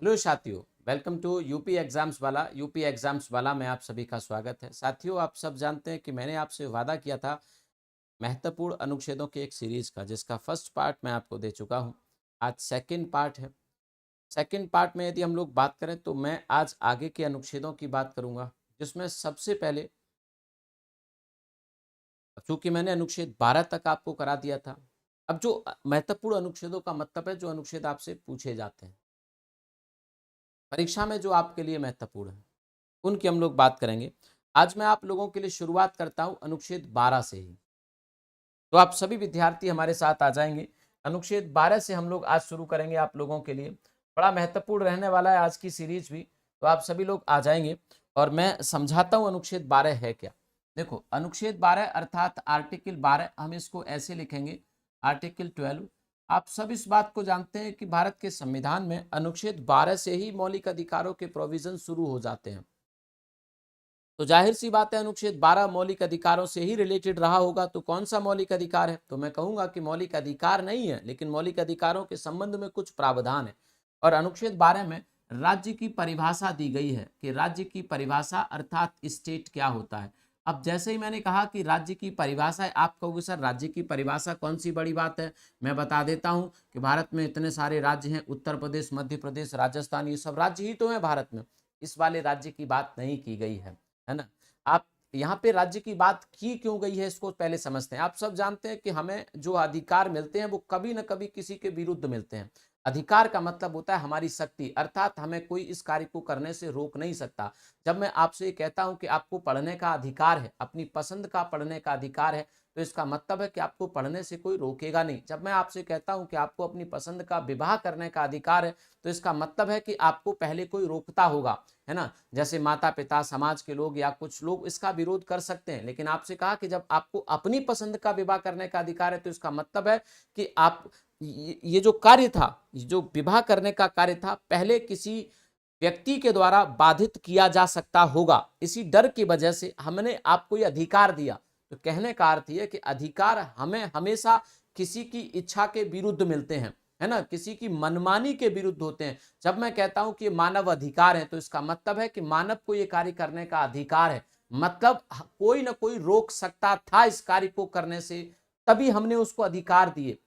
Hello साथियों, welcome to UP exams वाला। UP exams वाला में आप सभी का स्वागत है। साथियों, आप सब जानते हैं कि मैंने आपसे वादा किया था महत्वपूर्ण अनुच्छेदों की एक सीरीज का, जिसका फर्स्ट पार्ट मैं आपको दे चुका हूं। आज सेकंड पार्ट है। सेकंड पार्ट में यदि हम लोग बात करें तो मैं आज आगे के अनुच्छेदों की बात करूंगा, जिसमें सबसे पहले, चूंकि मैंने अनुच्छेद 12 तक आपको करा दिया था, अब जो महत्वपूर्ण अनुच्छेदों का मतलब है जो अनुच्छेद आपसे पूछे जाते हैं परीक्षा में, जो आपके लिए महत्वपूर्ण है, उनकी हम लोग बात करेंगे। आज मैं आप लोगों के लिए शुरुआत करता हूं अनुच्छेद 12 से ही। तो आप सभी विद्यार्थी हमारे साथ आ जाएंगे। अनुच्छेद 12 से हम लोग आज शुरू करेंगे आप लोगों के लिए। बड़ा महत्वपूर्ण रहने वाला है आज की सीरीज भी, तो आप सभी लोग आ जाएंगे और मैं समझाता हूं अनुच्छेद 12 है क्या। देखो, अनुच्छेद 12 अर्थात आर्टिकल 12, हम इसको ऐसे लिखेंगे आर्टिकल 12। आप सब इस बात को जानते हैं कि भारत के संविधान में अनुच्छेद 12 से ही मौलिक अधिकारों के प्रोविजन शुरू हो जाते हैं। तो जाहिर सी बात है, अनुच्छेद 12 मौलिक अधिकारों से ही रिलेटेड रहा होगा। तो कौन सा मौलिक अधिकार है? तो मैं कहूंगा कि मौलिक अधिकार नहीं है, लेकिन मौलिक अधिकारों के संबंध में कुछ प्रावधान है। और अनुच्छेद 12 में राज्य की परिभाषा दी गई है कि राज्य की परिभाषा अर्थात स्टेट क्या होता है। अब जैसे ही मैंने कहा कि राज्य की परिभाषा है, आप कहोगे सर राज्य की परिभाषा कौन सी बड़ी बात है। मैं बता देता हूं कि भारत में इतने सारे राज्य हैं, उत्तर प्रदेश, मध्य प्रदेश, राजस्थान, ये सब राज्य ही तो हैं भारत में। इस वाले राज्य की बात नहीं की गई है ना। आप यहाँ पे राज्य की बात की क्यों गई है, इसको पहले समझते हैं। आप सब जानते हैं कि हमें जो अधिकार मिलते हैं वो कभी न कभी किसी के विरुद्ध मिलते हैं। अधिकार का मतलब होता है हमारी शक्ति, अर्थात हमें कोई इस कार्य को करने से रोक नहीं सकता। जब मैं आपसे ये कहता हूं कि आपको पढ़ने का अधिकार है, अपनी पसंद का पढ़ने का अधिकार है, तो इसका मतलब है कि आपको पढ़ने से कोई रोकेगा नहीं। जब मैं आपसे कहता हूं कि आपको अपनी पसंद का विवाह करने का अधिकार है, तो इसका मतलब है कि आपको पहले कोई रोकता होगा, है ना। जैसे माता पिता, समाज के लोग या कुछ लोग इसका विरोध कर सकते हैं, लेकिन आपसे कहा कि जब आपको अपनी पसंद का विवाह करने का अधिकार है, तो इसका मतलब है कि आप ये जो कार्य था, जो विवाह करने का कार्य था, पहले किसी व्यक्ति के द्वारा बाधित किया जा सकता होगा। इसी डर की वजह से हमने आपको ये अधिकार दिया। तो कहने का अर्थ ये कि अधिकार हमें हमेशा किसी की इच्छा के विरुद्ध मिलते हैं, है ना, किसी की मनमानी के विरुद्ध होते हैं। जब मैं कहता हूं कि मानव अधिकार है, तो इसका मतलब है कि मानव को यह कार्य करने का अधिकार है। मतलब कोई ना कोई रोक सकता था इस कार्य को करने से, तभी हमने उसको अधिकार दिए।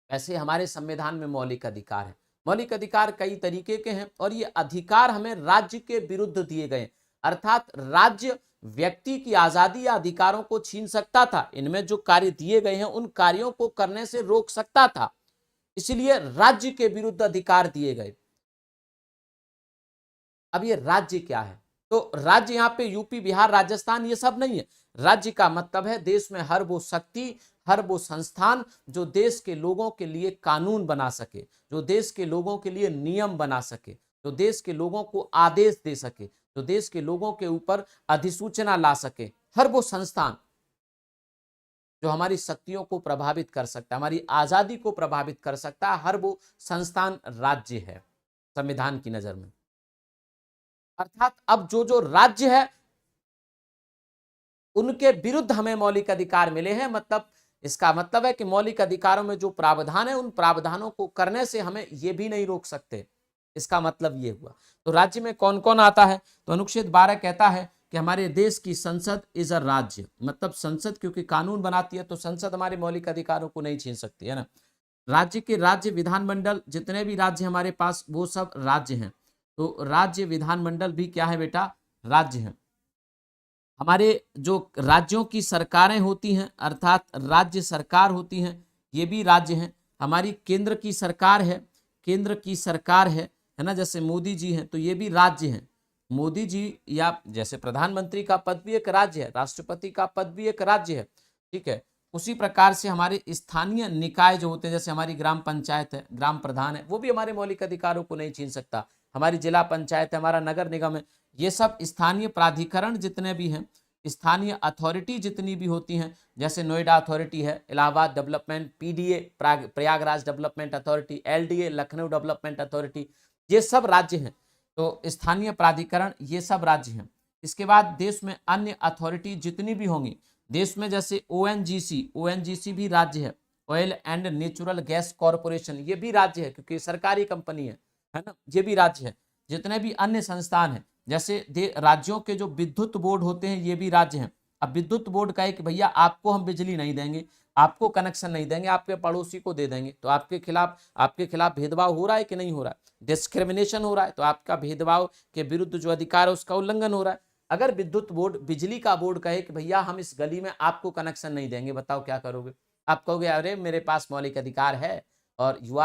ऐसे हमारे संविधान में मौलिक अधिकार है। मौलिक अधिकार कई तरीके के हैं और ये अधिकार हमें राज्य के विरुद्ध दिए गए, अर्थात राज्य व्यक्ति की आजादी या अधिकारों को छीन सकता था। इनमें जो कार्य दिए गए हैं उन कार्यों को करने से रोक सकता था, इसलिए राज्य के विरुद्ध अधिकार दिए गए। अब ये राज्य क्या है? तो राज्य यहाँ पे यूपी, बिहार, राजस्थान ये सब नहीं है। राज्य का मतलब है देश में हर वो शक्ति, हर वो संस्थान जो देश के लोगों के लिए कानून बना सके, जो देश के लोगों के लिए नियम बना सके, जो देश के लोगों को आदेश दे सके, जो देश के लोगों के ऊपर अधिसूचना ला सके, हर वो संस्थान जो हमारी शक्तियों को प्रभावित कर सकता है, हमारी आजादी को प्रभावित कर सकता है, हर वो संस्थान राज्य है संविधान की नजर में। अर्थात अब जो जो राज्य है उनके विरुद्ध हमें मौलिक अधिकार मिले हैं। मतलब इसका मतलब है कि मौलिक अधिकारों में जो प्रावधान है, उन प्रावधानों को करने से हमें ये भी नहीं रोक सकते। इसका मतलब ये हुआ। तो राज्य में कौन कौन आता है? तो अनुच्छेद 12 कहता है कि हमारे देश की संसद इज अ राज्य। मतलब संसद क्योंकि कानून बनाती है, तो संसद हमारे मौलिक अधिकारों को नहीं छीन सकती, है ना। राज्य के राज्य विधानमंडल, जितने भी राज्य हमारे पास वो सब राज्य हैं। तो राज्य विधानमंडल भी क्या है बेटा? राज्य है। हमारे जो राज्यों की सरकारें होती हैं, अर्थात राज्य सरकार होती हैं, ये भी राज्य हैं। हमारी केंद्र की सरकार है, केंद्र की सरकार है ना, जैसे मोदी जी हैं, तो ये भी राज्य हैं। मोदी जी या जैसे प्रधानमंत्री का पद भी एक राज्य है, राष्ट्रपति का पद भी एक राज्य है, ठीक है। उसी प्रकार से हमारे स्थानीय निकाय जो होते हैं, जैसे हमारी ग्राम पंचायत है, ग्राम प्रधान है, वो भी हमारे मौलिक अधिकारों को नहीं छीन सकता। हमारी जिला पंचायत है, हमारा नगर निगम है, ये सब स्थानीय प्राधिकरण जितने भी हैं, स्थानीय अथॉरिटी जितनी भी होती हैं, जैसे नोएडा अथॉरिटी है, Allahabad development, PDA Prayagraj development authority, LDA Lucknow development authority, ये सब राज्य हैं। तो स्थानीय प्राधिकरण ये सब राज्य हैं। इसके बाद देश में अन्य अथॉरिटी जितनी भी होंगी देश में, जैसे ओएनजीसी, ओएनजीसी भी राज्य है, oil and natural gas corporation, ये भी राज्य है क्योंकि सरकारी कंपनी है है ना, ये भी राज्य है। जितने भी अन्य संस्थान हैं, जैसे राज्यों के जो विद्युत बोर्ड होते हैं, ये भी राज्य हैं। अब विद्युत बोर्ड कहे कि भैया आपको हम बिजली नहीं देंगे, आपको कनेक्शन नहीं देंगे, आपके पड़ोसी को दे देंगे, तो आपके खिलाफ भेदभाव हो रहा है कि नहीं हो रहा है, डिस्क्रिमिनेशन हो रहा है, तो आपका भेदभाव के विरुद्ध जो अधिकार है उसका उल्लंघन हो रहा है। अगर विद्युत बोर्ड, बिजली का बोर्ड कहे कि भैया हम इस गली में आपको कनेक्शन नहीं देंगे, बताओ क्या करोगे? आप कहोगे अरे मेरे पास मौलिक अधिकार है, और यू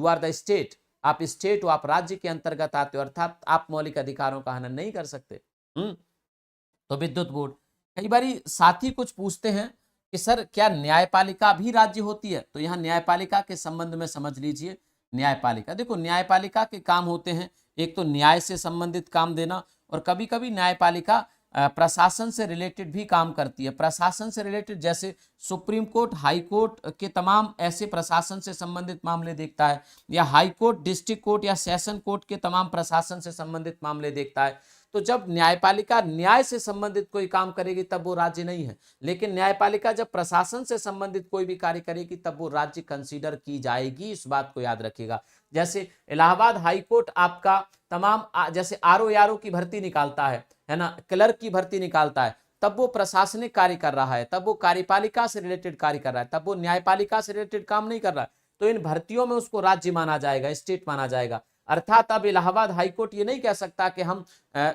आर द स्टेट, आप स्टेट हो, आप राज्य के अंतर्गत आते हो, अर्थात आप मौलिक अधिकारों का हनन नहीं कर सकते। तो विद्युत बोर्ड। कई बार साथी कुछ पूछते हैं कि सर क्या न्यायपालिका भी राज्य होती है? तो यहाँ न्यायपालिका के संबंध में समझ लीजिए। न्यायपालिका, देखो न्यायपालिका के काम होते हैं, एक तो न्याय से संबंधित काम देना, और कभी कभी न्यायपालिका प्रशासन से रिलेटेड भी काम करती है। प्रशासन से रिलेटेड जैसे सुप्रीम कोर्ट, हाई कोर्ट के तमाम ऐसे प्रशासन से संबंधित मामले देखता है, या हाई कोर्ट, डिस्ट्रिक्ट कोर्ट या सेशन कोर्ट के तमाम प्रशासन से संबंधित मामले देखता है। तो जब न्यायपालिका न्याय से संबंधित कोई काम करेगी तब वो राज्य नहीं है, लेकिन न्यायपालिका जब प्रशासन से संबंधित कोई भी कार्य करेगी तब वो राज्य कंसीडर की जाएगी, इस बात को याद रखिएगा। जैसे इलाहाबाद हाई कोर्ट आपका तमाम जैसे आरओ की भर्ती निकालता है ना, क्लर्क की भर्ती निकालता है, तब वो प्रशासनिक कार्य कर रहा है, तब वो कार्यपालिका से रिलेटेड कार्य कर रहा है, तब वो न्यायपालिका से रिलेटेड काम नहीं कर रहा है। तो इन भर्तियों में उसको राज्य माना जाएगा, स्टेट माना जाएगा। अर्थात अब इलाहाबाद हाईकोर्ट ये नहीं कह सकता कि हम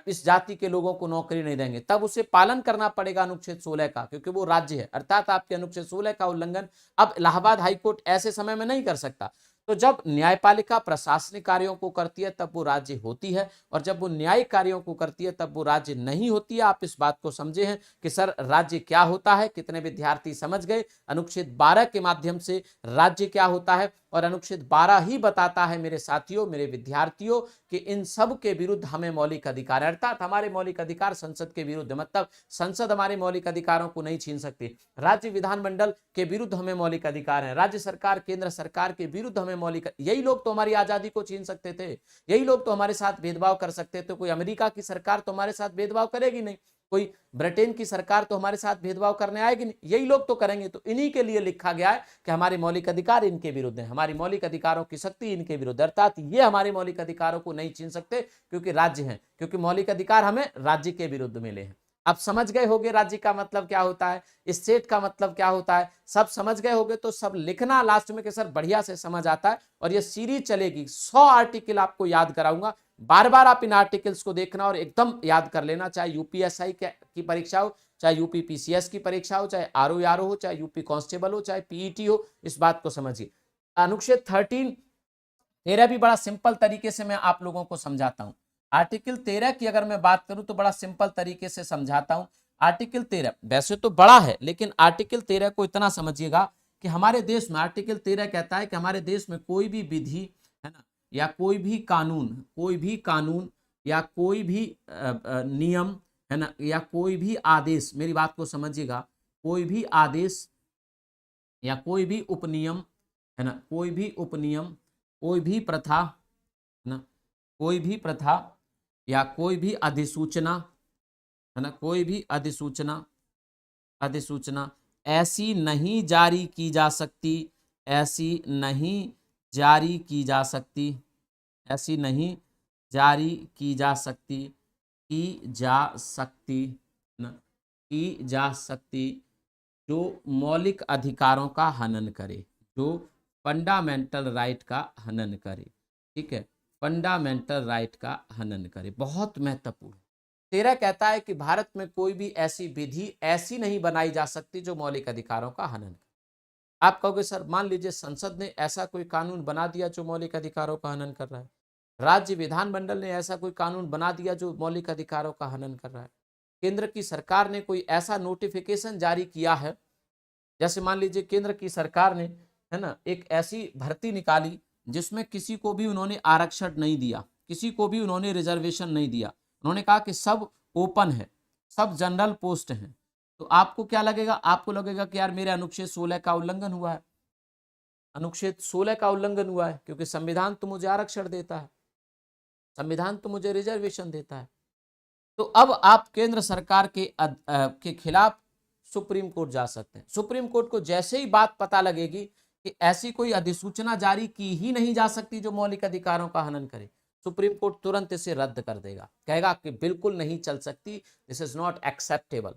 इस जाति के लोगों को नौकरी नहीं देंगे, तब उसे पालन करना पड़ेगा अनुच्छेद 16 का, क्योंकि वो राज्य है। अर्थात आपके अनुच्छेद 16 का उल्लंघन अब इलाहाबाद हाईकोर्ट ऐसे समय में नहीं कर सकता। तो जब न्यायपालिका प्रशासनिक कार्यों को करती है तब वो राज्य होती है, और जब वो न्यायिक कार्यों को करती है तब वो राज्य नहीं होती है। आप इस बात को समझे हैं कि सर राज्य क्या होता है? कितने विद्यार्थी समझ गए? अनुच्छेद 12 के माध्यम से राज्य क्या होता है, और अनुच्छेद 12 ही बताता है मेरे साथियों, मेरे विद्यार्थियों, कि इन सब के विरुद्ध हमें मौलिक अधिकार, अर्थात हमारे मौलिक अधिकार संसद के विरुद्ध, मतलब संसद हमारे मौलिक अधिकारों को नहीं छीन सकती। राज्य विधानमंडल के विरुद्ध हमें मौलिक अधिकार है, राज्य सरकार, केंद्र सरकार के विरुद्ध हमें मौलिक, यही लोग तो हमारी आजादी को छीन सकते थे, यही लोग तो हमारे साथ भेदभाव कर सकते थे। कोई अमेरिका की सरकार तो हमारे साथ भेदभाव करेगी नहीं, कोई ब्रिटेन की सरकार तो हमारे साथ भेदभाव करने आएगी नहीं, यही लोग तो करेंगे। तो इन्हीं के लिए लिखा गया है कि हमारे मौलिक अधिकार इनके विरुद्ध है, हमारी मौलिक अधिकारों की शक्ति इनके विरुद्ध, अर्थात ये हमारे मौलिक अधिकारों को नहीं छीन सकते, क्योंकि राज्य हैं, क्योंकि मौलिक अधिकार हमें राज्य के विरुद्ध मिले हैं। अब समझ गए होंगे राज्य का मतलब क्या होता है, स्टेट का मतलब क्या होता है, सब समझ गए होंगे। तो सब लिखना लास्ट में कि सर बढ़िया से समझ आता है, और ये सीरीज चलेगी, 100 आर्टिकल आपको याद कराऊंगा, बार बार आप इन आर्टिकल्स को देखना और एकदम याद कर लेना, चाहे यूपीएसआई की परीक्षा हो, चाहे यूपी पीसीएस की परीक्षा हो, चाहे आरओ हो, चाहे यूपी कांस्टेबल हो, चाहे पीईटी हो, इस बात को समझिए। अनुच्छेद 13 भी बड़ा सिंपल तरीके से मैं आप लोगों को समझाता हूं। आर्टिकल 13 की अगर मैं बात करूं तो बड़ा सिंपल तरीके से समझाता हूं। आर्टिकल 13 वैसे तो बड़ा है, लेकिन आर्टिकल 13 को इतना समझिएगा कि हमारे देश में आर्टिकल 13 कहता है कि हमारे देश में कोई भी विधि, है ना, या कोई भी कानून या कोई भी नियम, है ना, या कोई भी आदेश, मेरी बात को समझिएगा, कोई भी आदेश या कोई भी उपनियम, है ना, कोई भी उपनियम, कोई भी प्रथा, है ना, कोई भी प्रथा या कोई भी अधिसूचना, है ना, कोई भी अधिसूचना ऐसी नहीं जारी की जा सकती, ऐसी नहीं जारी की जा सकती, ऐसी नहीं जारी की जा सकती, की जा सकती जो मौलिक अधिकारों का हनन करे, जो फंडामेंटल राइट का हनन करे। ठीक है, फंडामेंटल राइट का हनन करे, बहुत महत्वपूर्ण। 13 कहता है कि भारत में कोई भी ऐसी विधि ऐसी नहीं बनाई जा सकती जो मौलिक अधिकारों का हनन करे। आप कहोगे सर मान लीजिए संसद ने ऐसा कोई कानून बना दिया जो मौलिक अधिकारों का हनन कर रहा है, राज्य विधानमंडल ने ऐसा कोई कानून बना दिया जो मौलिक अधिकारों का हनन कर रहा है, केंद्र की सरकार ने कोई ऐसा नोटिफिकेशन जारी किया है, जैसे मान लीजिए केंद्र की सरकार ने, है ना, एक ऐसी भर्ती निकाली जिसमें किसी को भी उन्होंने आरक्षण नहीं दिया, किसी को भी उन्होंने रिजर्वेशन नहीं दिया, उन्होंने कहा कि सब ओपन है, सब जनरल पोस्ट हैं। तो आपको क्या लगेगा? आपको लगेगा कि यार मेरे अनुच्छेद 16 का उल्लंघन हुआ है, अनुच्छेद 16 का उल्लंघन हुआ है, क्योंकि संविधान तो मुझे आरक्षण देता है, संविधान तो मुझे रिजर्वेशन देता है। तो अब आप केंद्र सरकार के खिलाफ सुप्रीम कोर्ट जा सकते हैं। सुप्रीम कोर्ट को जैसे ही बात पता लगेगी कि ऐसी कोई अधिसूचना जारी की ही नहीं जा सकती जो मौलिक अधिकारों का हनन करे। सुप्रीम कोर्ट तुरंत इसे रद्द कर देगा, कहेगा कि बिल्कुल नहीं चल सकती, दिस इज नॉट एक्सेप्टेबल,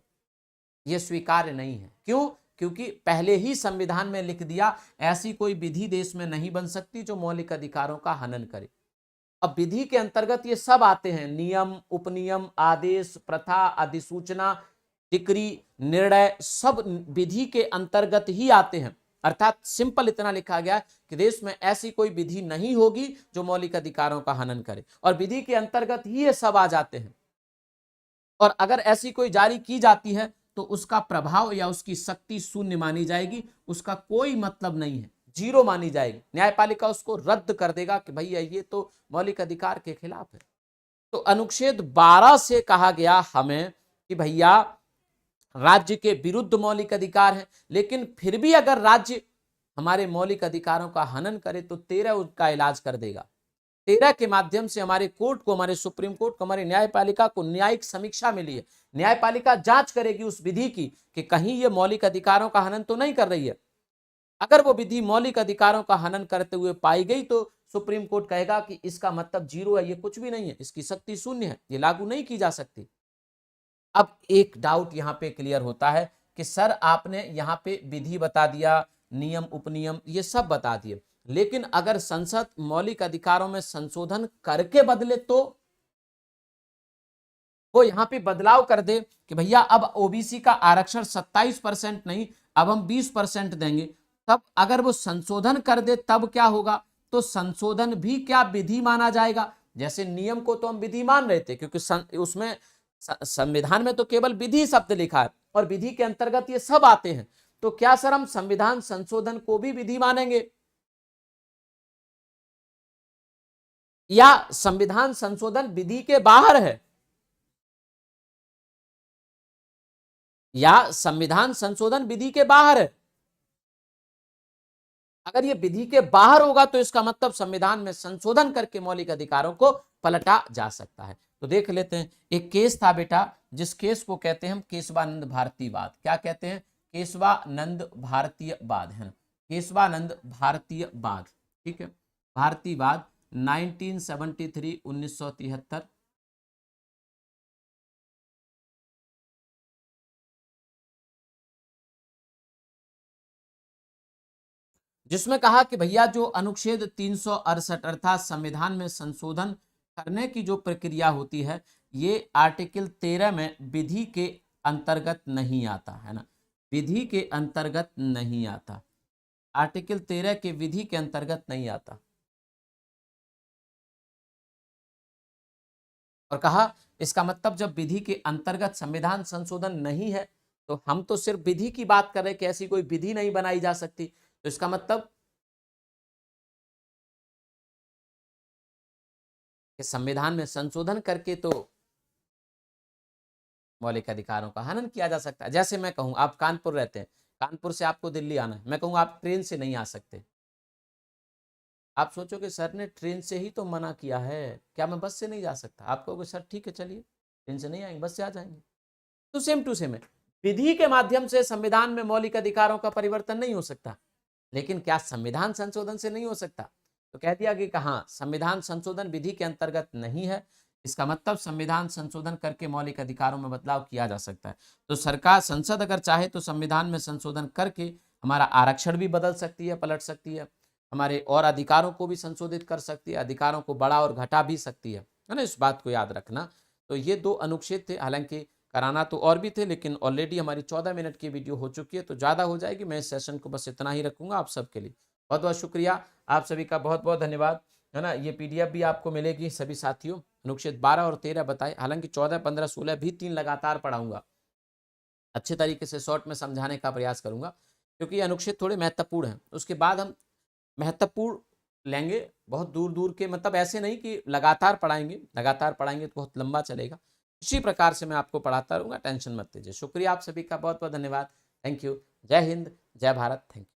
ये स्वीकार्य नहीं है। क्यों? क्योंकि पहले ही संविधान में लिख दिया ऐसी कोई विधि देश में नहीं बन सकती जो मौलिक अधिकारों का हनन करे। अब विधि के अंतर्गत ये सब आते हैं, नियम, उपनियम, आदेश, प्रथा, अधिसूचना, डिक्री, निर्णय, सब विधि के अंतर्गत ही आते हैं। अर्थात सिंपल इतना लिखा गया कि देश में ऐसी कोई विधि नहीं होगी जो मौलिक अधिकारों का हनन करे, और विधि के अंतर्गत ही ये सब आ जाते हैं। और अगर ऐसी कोई जारी की जाती है तो उसका प्रभाव या उसकी शक्ति शून्य मानी जाएगी, उसका कोई मतलब नहीं है, जीरो मानी जाएगी। न्यायपालिका उसको रद्द कर देगा कि भैया ये तो मौलिक अधिकार के खिलाफ है। तो अनुच्छेद 12 से कहा गया हमें कि भैया राज्य के विरुद्ध मौलिक अधिकार है, लेकिन फिर भी अगर राज्य हमारे मौलिक अधिकारों का हनन करे तो 13 उसका इलाज कर देगा। 13 के माध्यम से हमारे कोर्ट को, हमारे सुप्रीम कोर्ट को, हमारी न्यायपालिका को न्यायिक समीक्षा मिली है। न्यायपालिका जांच करेगी उस विधि की कि कहीं ये मौलिक अधिकारों का हनन तो नहीं कर रही है। अगर वो विधि मौलिक अधिकारों का हनन करते हुए पाई गई तो सुप्रीम कोर्ट कहेगा कि इसका मतलब जीरो है, ये कुछ भी नहीं है, इसकी शक्ति शून्य है, ये लागू नहीं की जा सकती। अब एक डाउट यहां पे क्लियर होता है कि सर आपने यहां पे विधि बता दिया, नियम, उपनियम, ये सब बता दिए, लेकिन अगर संसद मौलिक अधिकारों में संशोधन करके बदले तो वो यहां पे बदलाव कर दे कि भैया अब ओबीसी का आरक्षण 27% नहीं, अब हम 20% देंगे, तब अगर वो संशोधन कर दे तब क्या होगा? तो संशोधन भी क्या विधि माना जाएगा? जैसे नियम को तो हम विधि मान रहे थे क्योंकि उसमें संविधान में तो केवल विधि शब्द लिखा है और विधि के अंतर्गत ये सब आते हैं, तो क्या सर हम संविधान संशोधन को भी विधि मानेंगे? या संविधान संशोधन विधि के बाहर है? या संविधान संशोधन विधि के बाहर है? अगर ये विधि के बाहर होगा तो इसका मतलब संविधान में संशोधन करके मौलिक अधिकारों को पलटा जा सकता है। तो देख लेते हैं, एक केस था बेटा, जिस केस को कहते हैं हम केशवानंद भारतीयवाद। क्या कहते हैं? केशवानंद भारतीयवाद, है ना, केशवानंद भारतीयवाद, ठीक है, भारतीयवाद 1973, 1973। जिसमें कहा कि भैया जो अनुच्छेद 368 अर्थात संविधान में संशोधन करने की जो प्रक्रिया होती है, ये आर्टिकल 13 में विधि के अंतर्गत नहीं आता, है ना, विधि के अंतर्गत नहीं आता, आर्टिकल 13 के विधि के अंतर्गत नहीं आता। और कहा इसका मतलब जब विधि के अंतर्गत संविधान संशोधन नहीं है तो हम तो सिर्फ विधि की बात कर रहे हैं कि ऐसी कोई विधि नहीं बनाई जा सकती, तो इसका मतलब कि संविधान में संशोधन करके तो मौलिक अधिकारों का हनन किया जा सकता है। जैसे मैं कहूं आप कानपुर रहते हैं, कानपुर से आपको दिल्ली आना है, मैं कहूंगा आप ट्रेन से नहीं आ सकते, आप सोचोगे सर ने ट्रेन से ही तो मना किया है, क्या मैं बस से नहीं जा सकता? आप कहोगे सर ठीक है चलिए ट्रेन से नहीं आएंगे, बस से आ जाएंगे। तो सेम टू सेम है, विधि के माध्यम से संविधान में मौलिक अधिकारों का परिवर्तन नहीं हो सकता, लेकिन क्या संविधान संशोधन से नहीं हो सकता? तो कह दिया कि कहां संविधान संशोधन विधि के अंतर्गत नहीं है, इसका मतलब संविधान संशोधन करके मौलिक अधिकारों में बदलाव किया जा सकता है। तो सरकार, संसद अगर चाहे तो संविधान में संशोधन करके हमारा आरक्षण भी बदल सकती है, पलट सकती है, हमारे और अधिकारों को भी संशोधित कर सकती है, अधिकारों को बढ़ा और घटा भी सकती है ना, इस बात को याद रखना। तो ये 2 अनुच्छेद थे, हालांकि कराना तो और भी थे, लेकिन ऑलरेडी हमारी 14 मिनट की वीडियो हो चुकी है तो ज़्यादा हो जाएगी। मैं इस सेशन को बस इतना ही रखूंगा। आप सबके लिए बहुत बहुत शुक्रिया, आप सभी का बहुत बहुत धन्यवाद, है ना। ये PDF भी आपको मिलेगी सभी साथियों, अनुच्छेद 12 और 13 बताए, हालांकि 14, 15, 16 भी 3 लगातार पढ़ाऊंगा, अच्छे तरीके से शॉर्ट में समझाने का प्रयास करूंगा, क्योंकि ये अनुच्छेद थोड़े महत्वपूर्ण हैं। उसके बाद हम महत्वपूर्ण लेंगे बहुत दूर दूर के, मतलब ऐसे नहीं कि लगातार पढ़ाएंगे, लगातार पढ़ाएंगे तो बहुत लंबा चलेगा, इसी प्रकार से मैं आपको पढ़ाता रहूँगा, टेंशन मत लीजिए। शुक्रिया आप सभी का बहुत बहुत धन्यवाद, थैंक यू, जय हिंद, जय भारत, थैंक यू।